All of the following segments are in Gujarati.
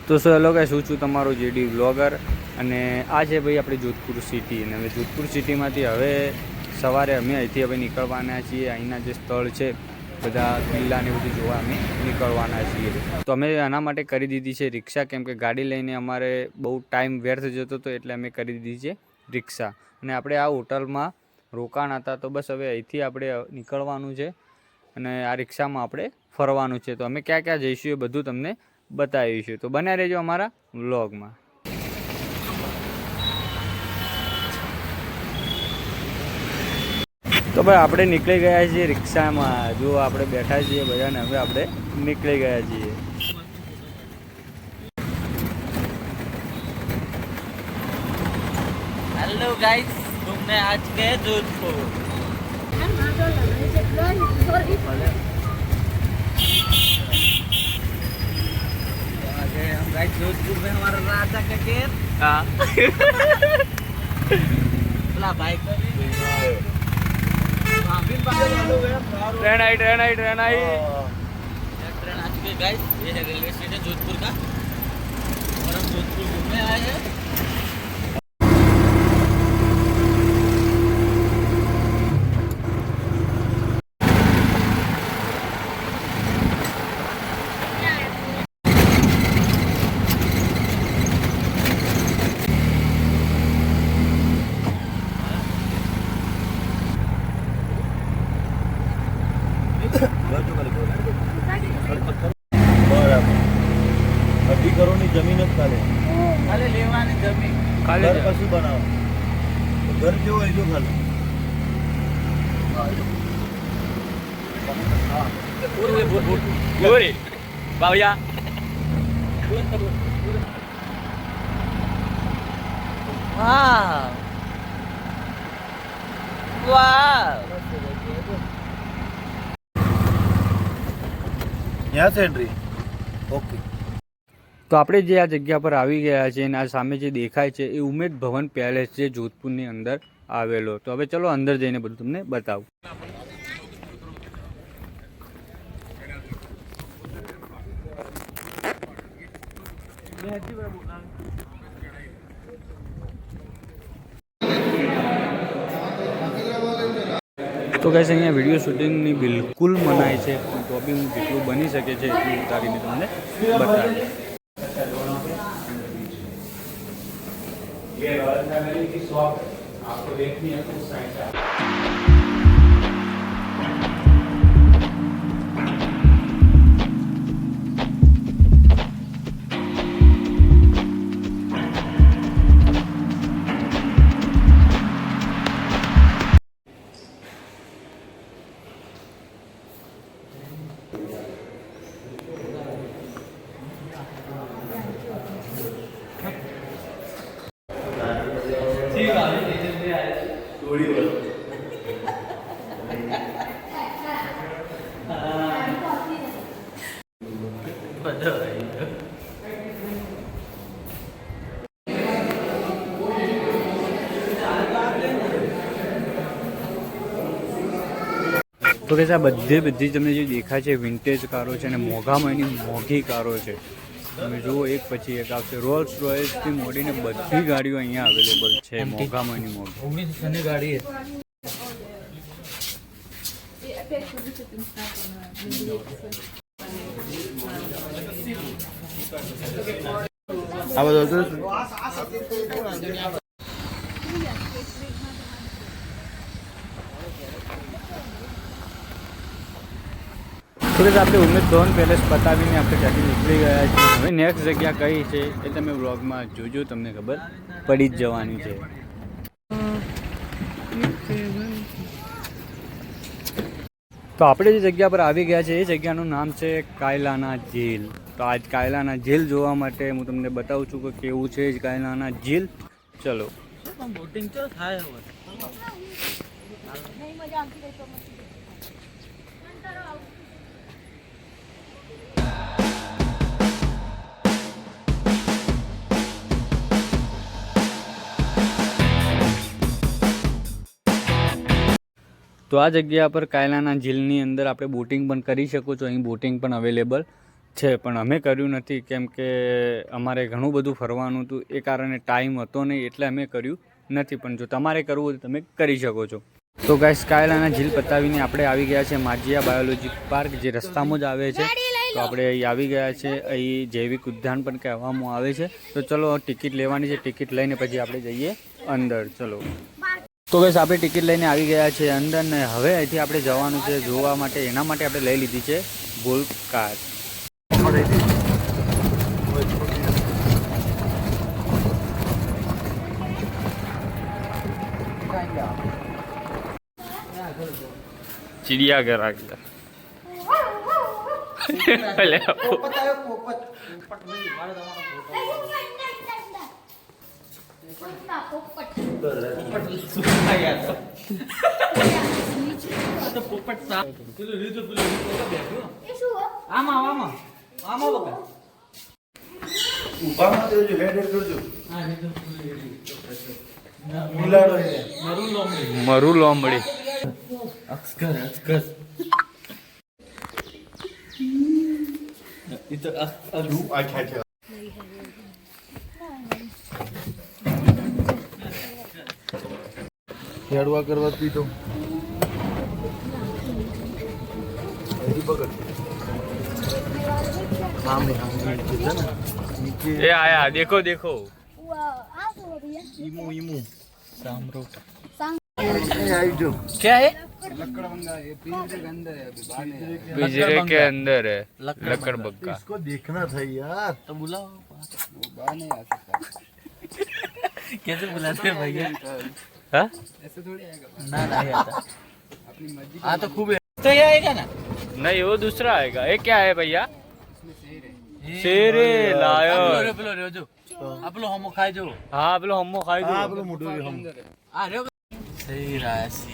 તો હેલો ગાઈસ, હું છું તમારો જેડી વ્લોગર અને આ છે ભાઈ આપણે જોધપુર સિટી. અને હવે જોધપુર સિટીમાંથી હવે સવારે અમે અહીંથી હવે નીકળવાના છીએ. અહીંના જે સ્થળ છે બધા કિલ્લાને બધું જોવા અમે નીકળવાના છીએ. તો અમે આના માટે કરી દીધી છે રિક્ષા, કેમ કે ગાડી લઈને અમારે બહુ ટાઈમ વ્યર્થ જતો હતો, એટલે અમે કરી દીધી છે રિક્ષા. અને આપણે આ હોટલમાં રોકાણ હતા, તો બસ હવે અહીંથી આપણે નીકળવાનું છે અને આ રિક્ષામાં આપણે ફરવાનું છે. તો અમે ક્યાં ક્યાં જઈશું એ બધું તમને બતાવીશું, તો બન્યા રહેજો અમારા વ્લોગમાં. તો ભાઈ આપણે નીકળી ગયા છીએ રિક્ષામાં. જો આપણે બેઠા છીએ બધાને, હવે આપણે નીકળી ગયા છીએ. हेलो गाइस, घूमने आज गए जोधपुर। हम गाइस जोधपुर में हमारा राजा का गेट। हाँ बोला भाई ट्रेन आई ट्रेन आई ट्रेन आई ट्रेन आ चुकी है गाइस। ये है रेलवे स्टेशन जोधपुर का और हम जोधपुर घूमने आए हैं। અઢી કરોડની જમીન જ ખાલી લેવાની જમીન, ઘર કશું બનાવો, ઘર કેવું હોય જો ખાલી બાવયા વાહ વાહ यहाँ से एंट्री ओके। તો આપણે જે આ જગ્યા પર આવી ગયા છે અને આ સામે જે દેખાય છે એ ઉમેદ ભવન પેલેસ છે, જોધપુરની અંદર આવેલો. તો હવે ચલો અંદર જઈને બધું તમને બતાવું. તો ગાઈસ, અહીંયા વિડીયો શૂટિંગની બિલકુલ મનાય છે, તો બી હું જેટલું બની શકે છે એટલું ઉતારીને તમને બતાવીશ. તો કે આ બધી તમને જે દેખાય છે વિન્ટેજ કારો છે અને મોંઘામાં એની મોંઘી કારો છે. તમે જુઓ, એક પછી એક આવશે. રોલ્સ રોયલ્સથી મોડીને બધી ગાડીઓ અહીંયા અવેલેબલ છે, મોંઘામાં એની મોંઘી. 1900 ની ગાડી है। આ બધું તો કે આપણે ઉમેદ ભવન પેલેસ બતાવીને આપણે ત્યાંથી નીકળી ગયા છીએ. હવે નેક્સ્ટ જગ્યા કઈ છે એ તમે વ્લોગમાં જોજો, તમને ખબર પડી જ જવાની છે. તો આપણે જે જગ્યા પર આવી ગયા છે એ જગ્યાનું નામ છે કાયલાના જેલ. તો આજ કાયલાના જેલ જોવા માટે હું તમને બતાવું છું કે કેવું છે કાયલાના જેલ. ચલો. બોટિંગ તો થાય હવે. તો આ જગ્યા પર કાયલાના ઝીલની અંદર આપણે બોટિંગ પણ કરી શકો છો. અહીં બોટિંગ પણ અવેલેબલ છે, પણ અમે કર્યું નથી કેમ કે અમારે ઘણું બધું ફરવાનું હતું, એ કારણે ટાઈમ હતો નહીં એટલે અમે કર્યું નથી. પણ જો તમારે કરવું હોય તો તમે કરી શકો છો. તો ગાઈસ કાયલાના ઝીલ પતાવીને આપણે આવી ગયા છે માજીયા બાયોલોજી પાર્ક, જે રસ્તામાં જ આવે છે. તો આપણે અહીં આવી ગયા છે. અહીં જૈવિક ઉદ્યાન પણ કહેવામાં આવે છે. તો ચલો ટિકિટ લેવાની છે, ટિકિટ લઈને પછી આપણે જઈએ અંદર. ચલો તો બસ આપણે ટિકિટ લઈને આવી ગયા છે અંદર ને હવે અહીંથી આપણે જવાનું છે જોવા માટે. એના માટે આપણે લઈ લીધી છે ગોલ્ફ કાર. चिड़ियाघर आ गया. ઉભામાં તો જો હેડ કરજો. મિલાડો છે. મરુ લોમડી. અક્ષર અક્ષર ઈ તો આખા હેડવા કરવાથી તો હજી પકડ સામે નીચે ये आया, देखो देखो. ઈમુ ઈમુ સામરો आई जो क्या है पिंजरे के अंदर है लकड़ बग्गा. इसको देखना था यार. तो बुलाओ कैसे बुलाते हैं भैया हाँ? ना नहीं आता हाँ तो खूब है तो ये आएगा ना नहीं, वो दूसरा आएगा. ये क्या है भैया? शेर है, लायन. पेलो रे जो आपलो हमो खाए जो हाँ પેલો હમ્મો ખાઈ हां દો. बोलो मुडो हम आ रे सही राशि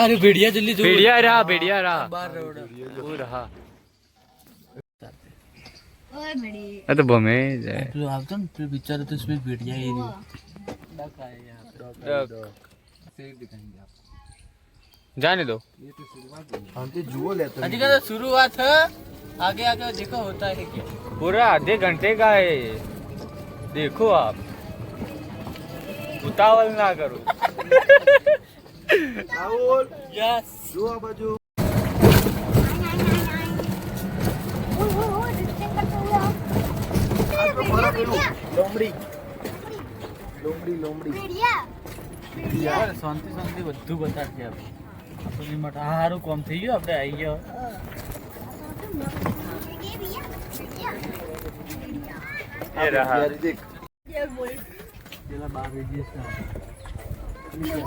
अरे भेड़िया जल्दी जो भेड़िया रहा, भेड़िया रहा. बाहर रोड वो रहा. ओए मेरी આ તો ભમે જાય. तो आप तो फिर बेचारा तो इसमें भेड़िया ही नहीं जाने दो. हम तो जुओ लेते अजी का तो शुरुआत है आगे आगे देखो होता है क्या पूरा आधे घंटे का है ये. देखो आप, उतावल ना करो. राहुल यस जो आ बाजू लोमड़ी लोमड़ी लोमड़ी યાર શાંતિ શાંતિ બધું બતાડશે આપણે માટે સારું કામ થઈ ગયું આપણે આવી ગયા ये रहा. यार देख પેલા બાર વિદેશ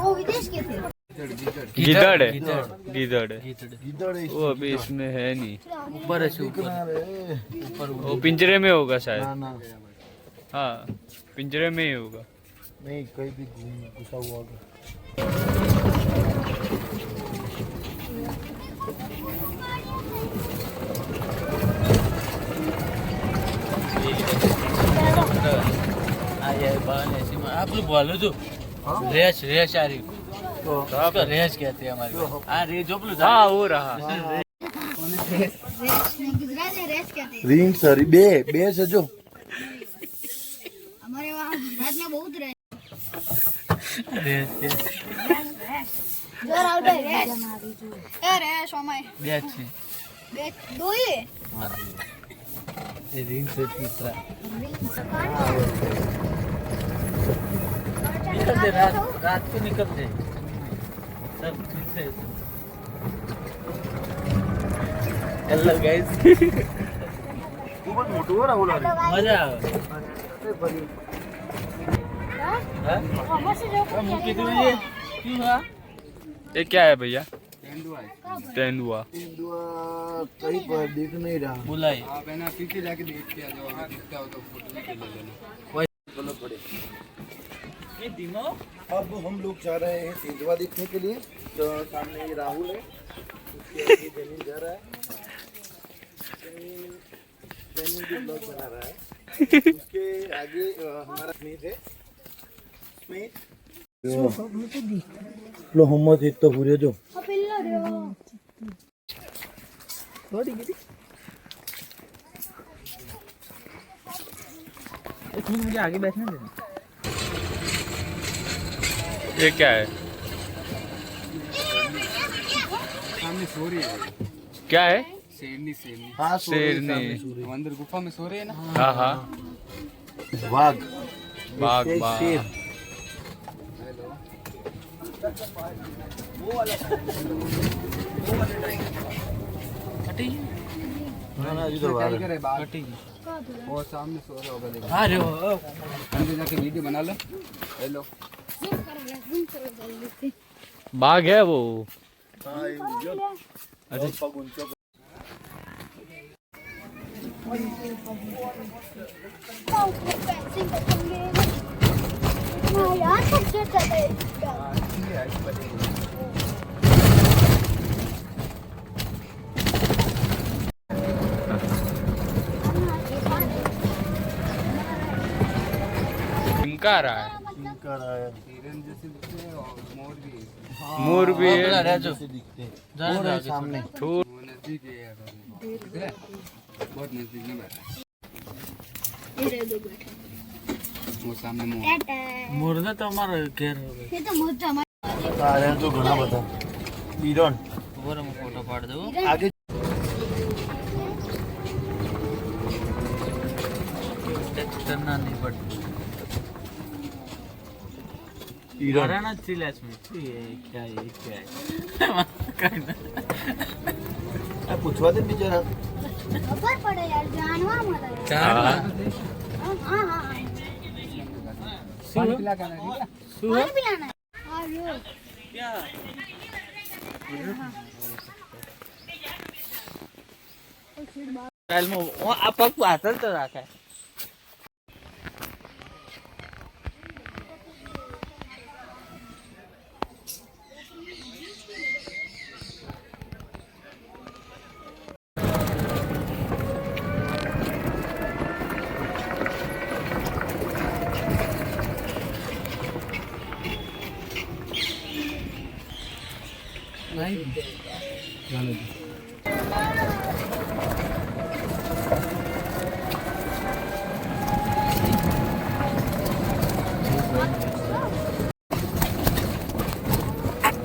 वो विदेश के थे गिद्धड़ है. गिद्धड़ है. इधर है वो अभी इसमें है नहीं. ऊपर है ऊपर किनारे ऊपर वो पिंजरे में होगा ना शायद. ना हाँ पिंजरे में ही होगा. नहीं कहीं भी घुसा हुआ होगा આ યાર બાન એસી માં आप लोग बोलो जो रेस रेस आ रही तो उसका रेस कहते हैं हमारे हाँ रे जो बोलो हाँ वो रहा. रेस गुजरात में रेस कहते हैं रिंग सरी बे बे से जो हमारे वहाँ गुजरात में बहुत रेस रेस जोर आउट है रेस ए रेस ओमाय बेच છે बे दो ही है એ રિંગ से तीसरा निकलते रात रात को निकलते सब ठीक है हेलो गाइस खूब मोटो हो राहुल मजा આવે हाँ हमारे से जो मुक्की तो ये क्यों हुआ ये क्या है भैया? तेंदुआ. इंदुआ कहीं पर दिख नहीं रहा बुलाई ये दिनो अब हम लोग जा रहे हैं तेंदुआ देखने के लिए तो सामने ये राहुल है उसके आगे जमीन जा रहा है जमीन भी ब्लॉग बना रहा है उसके आगे हमारा स्मित है स्मित लो हम एक तो पूरे जो मुझे आगे बैठने दे। ये क्या है? सामने सो रही है। क्या है? शेरनी शेरनी। हाँ शेरनी। अंदर गुफा में सो रहे हैं ना। हाँ हाँ। वाघ बाघ बाघ। वो सामने सो रहा होगा देखो। अरे वो अंदर जाके वीडियो बना लो। हेलो। बाघ है वो। यार सबसे चले इनका आ रहा है। हिरन जैसे दिखते हैं और मोर भी है। मोर भी है। मोर है सामने। थोड़ा वो नजदीक है यार। दिख रहा है? बहुत नजदीक में बैठा है। वो सामने मोर। मुर्गा तो हमारा घेर हो गया। ये तो मोटा अरे तो घना बता। हिरन ऊपर में फोटो पाड़ दो। आगे करना नहीं पड़ता। हराना चिल्लास में ये क्या है पूछवा दे बिचारा। ऊपर पड़े यार जानवर मरा हाँ। हां हां पानी पिला के आना, ठीक है? पानी पिलाना है हेलो क्या काल में वो आपक पातल तो रखा है।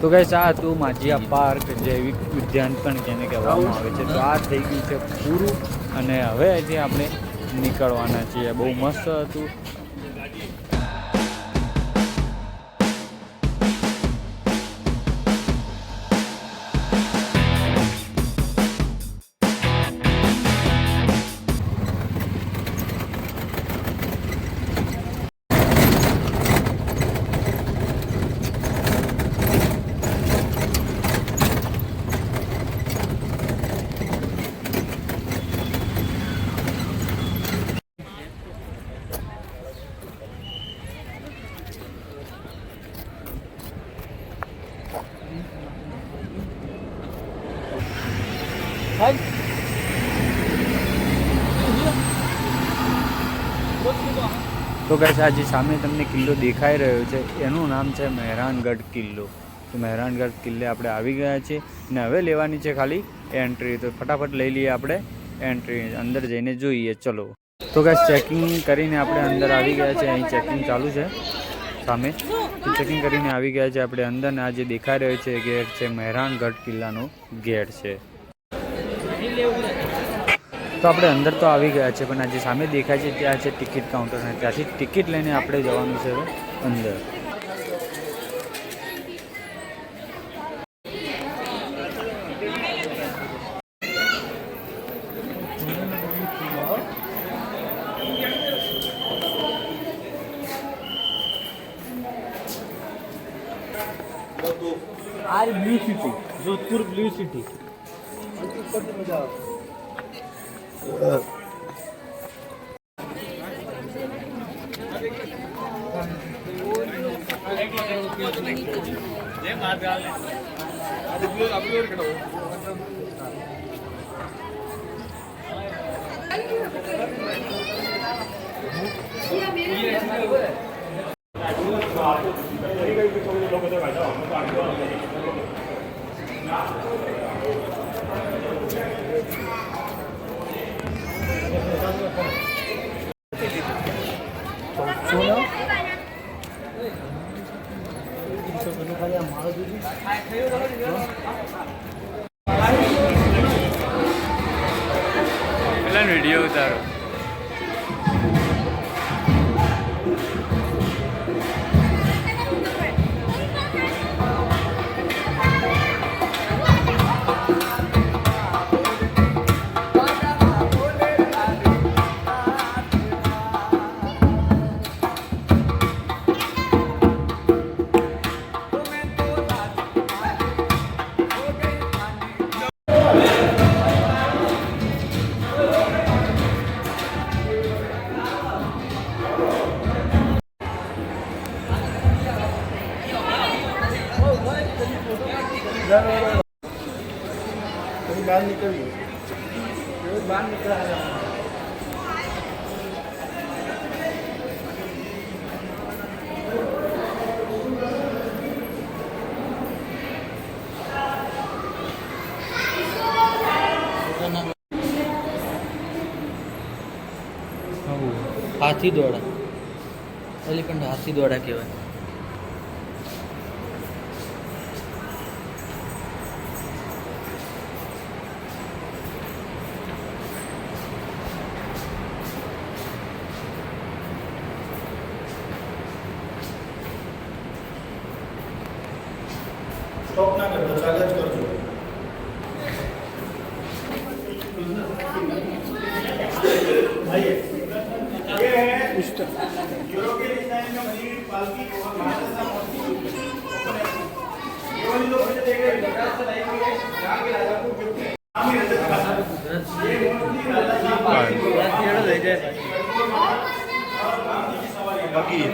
તો ગાઈસ આ હતું માજીયા પાર્ક જૈવિક ઉદ્યાન પણ જેને કહેવામાં આવે છે. તો આ થઈ ગયું છે પૂરું અને હવે અહીંથી આપણે નીકળવાના છીએ. બહુ મસ્ત હતું. તો ગાઈસ આ જે સામે તમને કિલ્લો દેખાઈ રહ્યો છે એનું નામ છે મહેરાનગઢ કિલ્લો. તો મહેરાનગઢ કિલ્લે આપણે આવી ગયા છીએ ને હવે લેવાની છે ખાલી એન્ટ્રી. તો ફટાફટ લઈ લઈએ આપણે એન્ટ્રી, અંદર જઈને જોઈએ. ચલો. તો ગાઈસ ચેકિંગ કરીને આપણે અંદર આવી ગયા છે. અહીં ચેકિંગ ચાલુ છે સામે. તો ચેકિંગ કરીને આવી ગયા છે આપણે અંદર ને આ જે દેખાઈ રહ્યો છે ગેટ છે મહેરાનગઢ કિલ્લાનો ગેટ છે. તો આપણે અંદર તો આવી ગયા છે પણ આ જે સામે દેખાય છે ત્યાં છે ટિકિટ કાઉન્ટર અને ત્યાંથી ટિકિટ લઈને આપણે જવાનું છે અંદર. आर blue city, Jodhpur blue city. Video ઉતારો. कहीं बाहर निकलिए, कहीं बाहर निकला है. હાથી દોડા, એલિફન્ટ હાથી દોડા કહેવાય. स्टॉप ना करता, चालू ज करजो. आइए, ये है यूरोपियन स्टाइल में बनी हुई पालकी और महाराजा मूर्ति. ये वाली लोग मुझे देख रहे हैं, गुजरात से लाई हुई है, यहाँ के राजा को गिफ्ट है. आमिर रजत खान. ये मूर्ति राजा की बाकी है.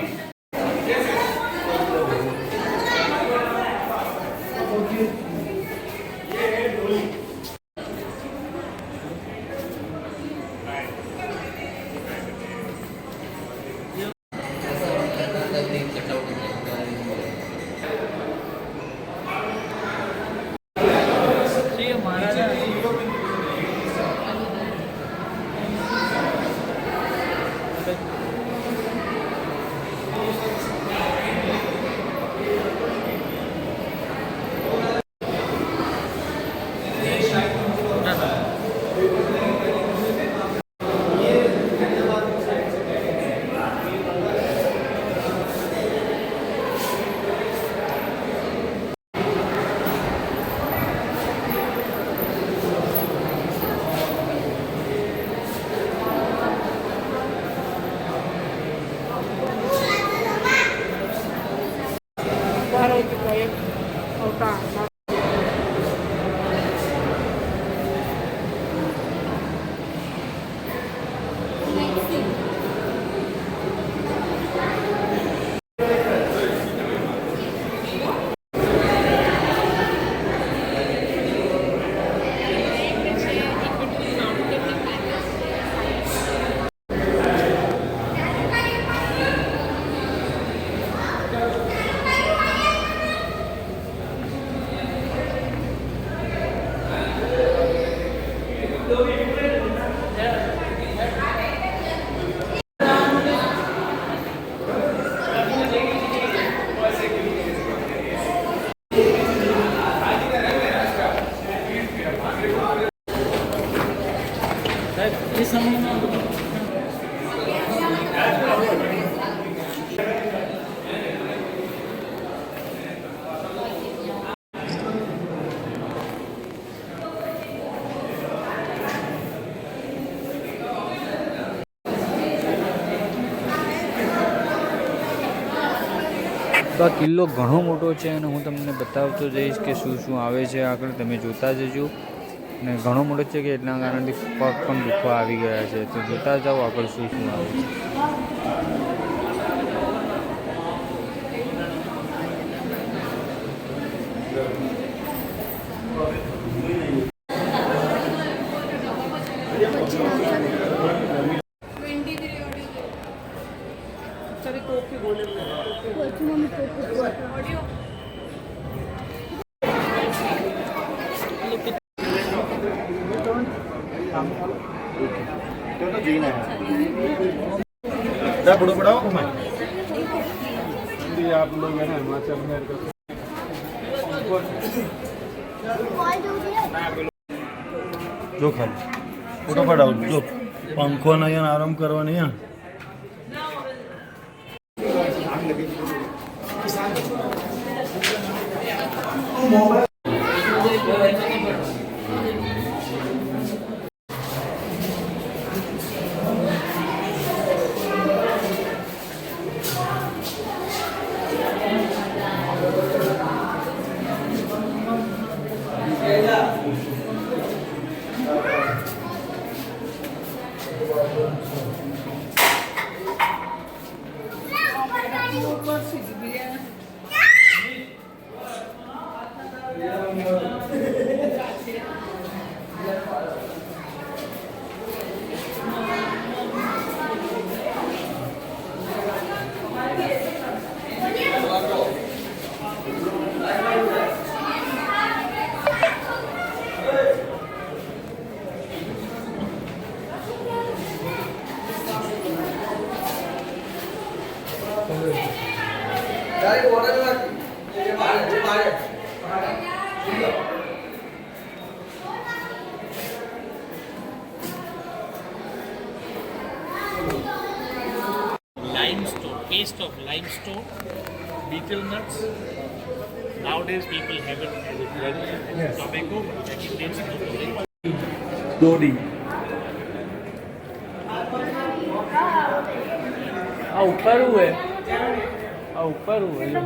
તો આ કિલ્લો ઘણો મોટો છે અને હું તમને બતાવતો જઈશ કે શું શું આવે છે આગળ, તમે જોતા જજો. અને ઘણો મોટો છે કે એટલા કારણથી પગ પણ દુખવા આવી ગયા છે, તો જોતા જાઓ આગળ શું શું આવે છે. तो जीना है. बड़ो बढ़ाओ आप लोग है ना हिमाचल में जो खाली फटाफट आओ जो પંખો નહીં આરામ કરવાની હા. Limestone, paste of limestone, betel nuts. Nowadays people have it with tobacco, but back in days it was only દોડી આ ઉપર હોય આ ઉપર હોય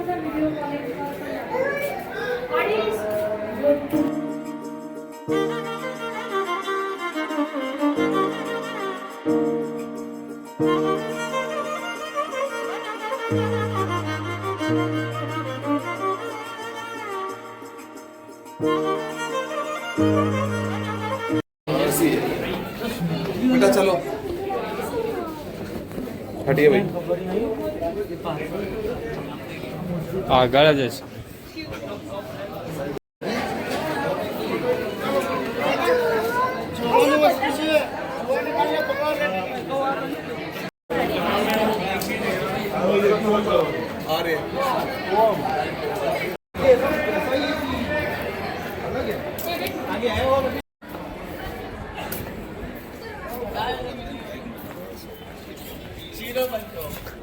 बेटा चलो हटिए भाई આગળ જ છે अरे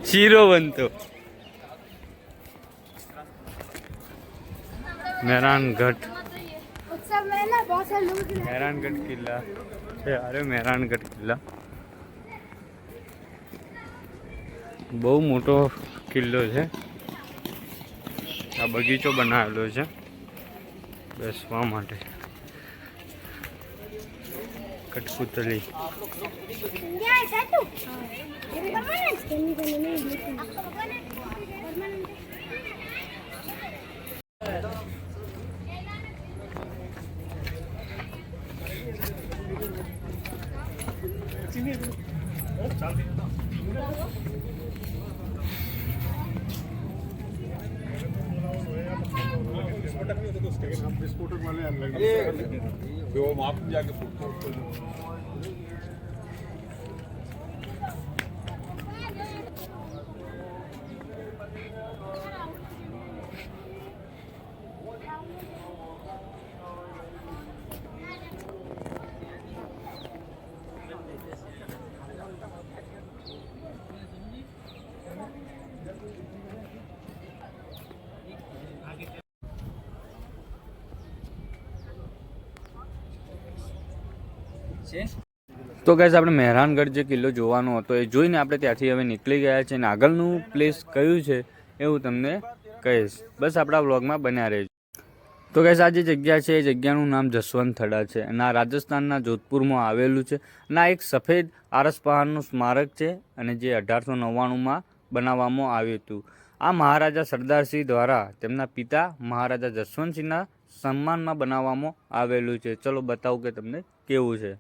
શીરો બનતો મેરાનગઢ उत्सव में ना बहुत सारे लोग મેરાનગઢ કિલ્લા છે અરે મેરાનગઢ કિલ્લા બહુ મોટો કિલ્લો છે આ બગીચો બનાવેલો છે બેસવા માટે કઠપુતલી क्या है टैटू परमानेंट करने के लिए नहीं आपको परमानेंट वो वहाँ पे जाके फोटो તો ગાઈઝ આપણે મહેરાનગઢ જે કિલ્લો જોવાનો હતો એ જોઈને આપણે ત્યાંથી હવે નીકળી ગયા છે અને આગળનું પ્લેસ કયું છે એવું તમને કહીશ બસ આપણા વ્લોગમાં બન્યા રહેજો તો ગાઈઝ આ જે જગ્યા છે એ જગ્યાનું નામ જસવંત થડા છે અને આ રાજસ્થાનના જોધપુરમાં આવેલું છે અને આ એક સફેદ આરસ પહાડનું સ્મારક છે અને જે 1899માં બનાવવામાં આવ્યું હતું આ મહારાજા સરદારસિંહ દ્વારા તેમના પિતા મહારાજા જસવંતસિંહના સન્માનમાં બનાવવામાં આવેલું છે ચલો બતાવું કે તમને કેવું છે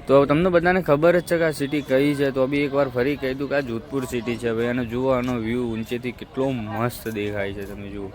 તો તમને બધાને ખબર જ છે કે આ સિટી કઈ છે, તો બી એકવાર ફરી કહી દઉં કે આ જોધપુર સિટી છે ભાઈ. અને જુઓ આનો વ્યૂ ઊંચેથી કેટલો મસ્ત દેખાય છે, તમે જુઓ.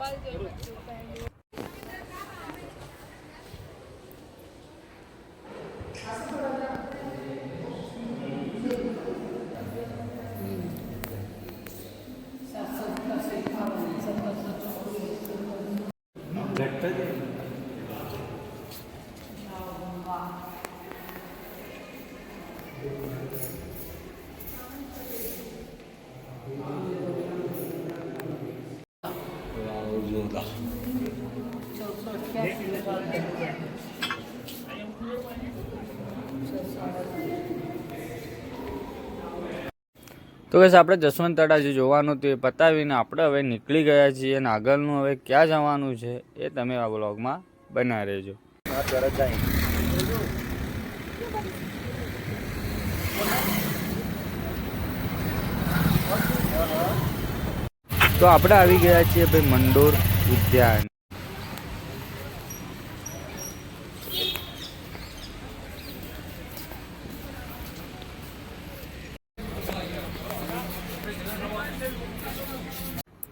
તો બસ આપણે જસવંત તળાવ જે જોવાનું તે પતાવીને આપણે હવે નીકળી ગયા છીએ, અને આગળનું હવે ક્યાં જવાનું છે એ તમે આ બ્લોગમાં બના રહેજો. તો આપણે આવી ગયા છીએ ભાઈ મંડોર ઉદ્યાન.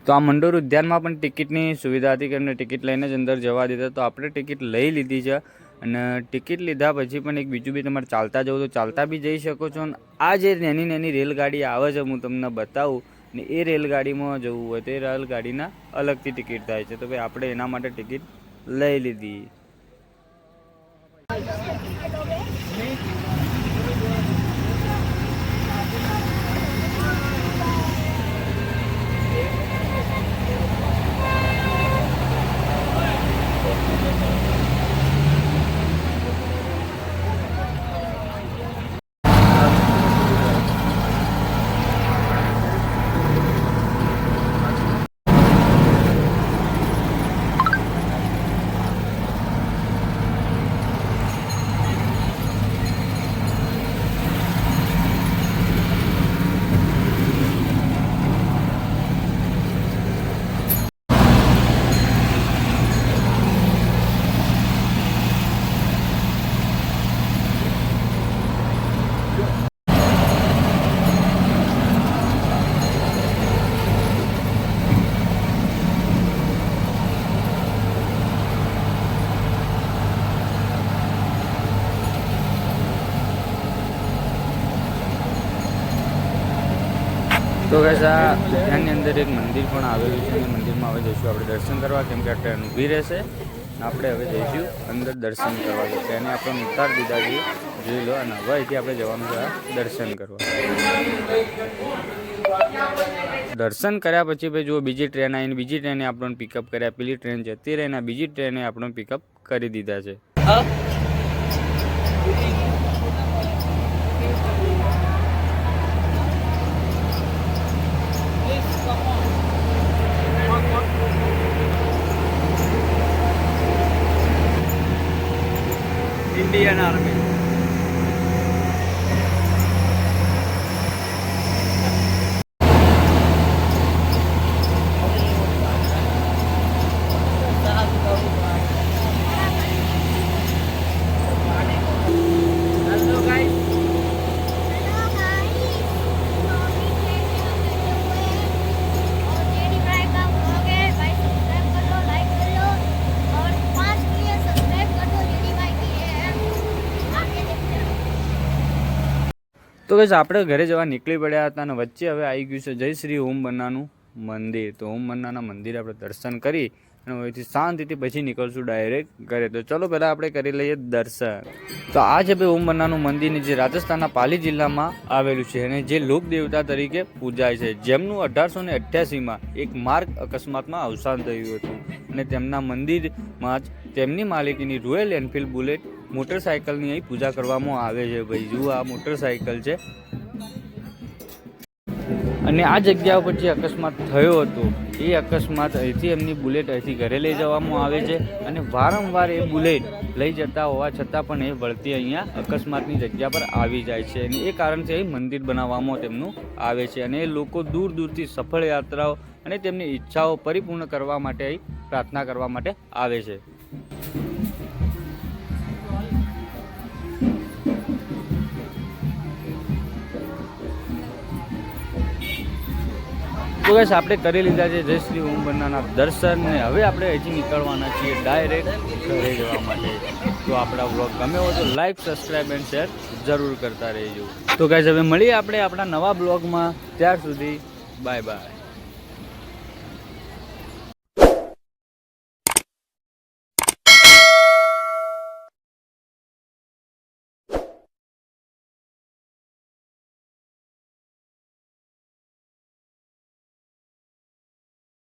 તો આ મંડોર ઉદ્યાનમાં પણ ટિકિટની સુવિધા હતી કે એમને ટિકિટ લઈને જ અંદર જવા દીધા. તો આપણે ટિકિટ લઈ લીધી છે, અને ટિકિટ લીધા પછી પણ એક બીજું બી તમારે ચાલતા જવું તો ચાલતા બી જઈ શકો છો. અને આ જે નાની નાની રેલગાડી આવે છે હું તમને બતાવું, ને એ રેલગાડીમાં જવું હોય તો એ રેલગાડીના અલગથી ટિકિટ થાય છે. તો ભાઈ આપણે એના માટે ટિકિટ લઈ લીધી. તો ગાઈસ આ ઉદ્યાનની અંદર એક મંદિર પણ આવેલું છે, અને મંદિરમાં હવે જઈશું આપણે દર્શન કરવા, કેમ કે ટ્રેન ઊભી રહેશે. આપણે હવે જઈશું અંદર દર્શન કરવા. તો ટ્રેને આપણે ઉતાર દીધા છે, જોઈ લો. અને હવે અહીંથી આપણે જવાનું છે દર્શન કરવા. દર્શન કર્યા પછી ભાઈ જુઓ બીજી ટ્રેન આવીને બીજી ટ્રેને આપણને પિકઅપ કર્યા. પેલી ટ્રેન જતી રહીને બીજી ટ્રેને આપણને પિકઅપ કરી દીધા છે. Indian Army. તો બસ આપણે ઘરે જવા નીકળી પડ્યા હતા, અને વચ્ચે હવે આવી ગયું છે જય શ્રી ઓમ બન્નાનું મંદિર. તો ઓમ બન્નાના મંદિર આપણે દર્શન કરી અને અહીંથી શાંતિથી પછી નીકળશું ડાયરેક્ટ ઘરે. તો ચલો પહેલાં આપણે કરી લઈએ દર્શન. તો આ છે ભાઈ ઓમ બન્નાનું મંદિર, જે રાજસ્થાનના પાલી જિલ્લામાં આવેલું છે, અને જે લોક દેવતા તરીકે પૂજાય છે, જેમનું 1888માં એક માર્ગ અકસ્માતમાં અવસાન થયું હતું. અને તેમના મંદિરમાં જ તેમની માલિકીની રોયલ એનફિલ્ડ બુલેટ મોટરસાઇકલની અહીં પૂજા કરવામાં આવે છે. ભાઈ જુઓ આ મોટરસાઇકલ છે, અને આ જગ્યા ઉપર જે અકસ્માત થયો હતો એ અકસ્માત અહીંથી એમની બુલેટ અહીંથી ઘરે લઈ જવામાં આવે છે અને વારંવાર એ બુલેટ લઈ જતા હોવા છતાં પણ એ વળતી અહીંયા અકસ્માતની જગ્યા પર આવી જાય છે અને એ કારણથી અહીં મંદિર બનાવવામાં તેમનું આવે છે અને એ લોકો દૂર દૂરથી સફળ યાત્રાઓ અને તેમની ઈચ્છાઓ પરિપૂર્ણ કરવા માટે અહીં પ્રાર્થના કરવા માટે આવે છે. તો ગાઈસ આપણે કરી લીધા છે જય શ્રી ઓમ બન્નાના દર્શન ને હવે આપણે અહીંથી નીકળવાના છીએ ડાયરેક્ટ ઘરે જવા માટે. તો આપણા વ્લોગ ગમે હોય તો લાઈક, સબસ્ક્રાઈબ એન્ડ શેર જરૂર કરતા રહેજો. તો ગાઈસ હવે મળીએ આપણે આપણા નવા બ્લોગમાં. ત્યાર સુધી બાય બાય.